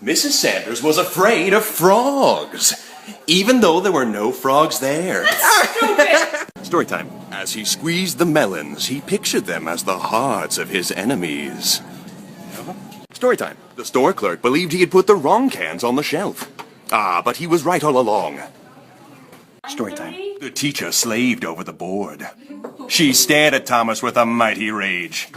Mrs. Sanders was afraid of frogs, even though there were no frogs there. That's stupid! Story time. As he squeezed the melons, he pictured them as the hearts of his enemies. Story time. The store clerk believed he had put the wrong cans on the shelf. But he was right all along. Story time. The teacher slaved over the board. She stared at Thomas with a mighty rage.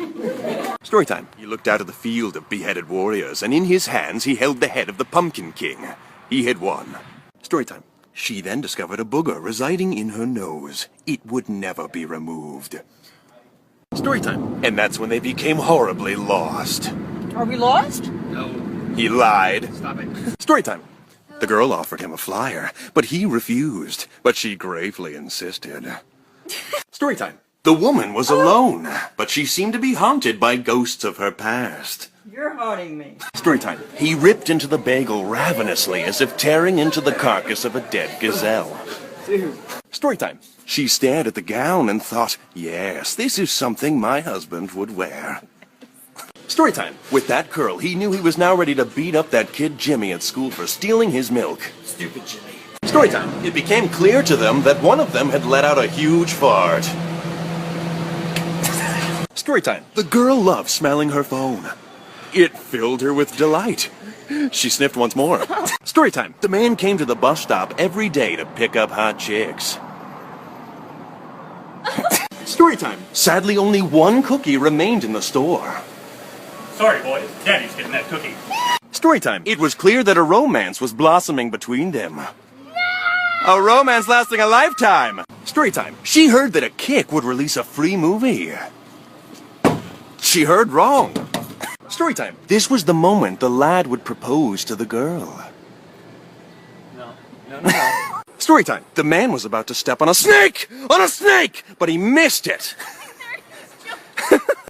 Story time. He looked out at the field of beheaded warriors, and in his hands he held the head of the Pumpkin King. He had won. Story time. She then discovered a booger residing in her nose. It would never be removed. Story time. And that's when they became horribly lost. Are we lost? No. He lied. Stop it. Story time. The girl offered him a flyer, but he refused. But she gravely insisted. Story time. The woman was alone, but she seemed to be haunted by ghosts of her past. You're haunting me. Story time. He ripped into the bagel ravenously as if tearing into the carcass of a dead gazelle. Dude. Story time. She stared at the gown and thought, yes, this is something my husband would wear. Story time. With that curl, he knew he was now ready to beat up that kid Jimmy at school for stealing his milk. Stupid Jimmy. Story time. It became clear to them that one of them had let out a huge fart. Story time. The girl loved smelling her phone. It filled her with delight. She sniffed once more. Story time. The man came to the bus stop every day to pick up hot chicks. Story time. Sadly, only one cookie remained in the store. Sorry, boys. Daddy's getting that cookie. Story time. It was clear that a romance was blossoming between them. No! A romance lasting a lifetime. Story time. She heard that a kick would release a free movie. She heard wrong. Story time. This was the moment the lad would propose to the girl. No. Story time. The man was about to step on a snake! On a snake! But he missed it.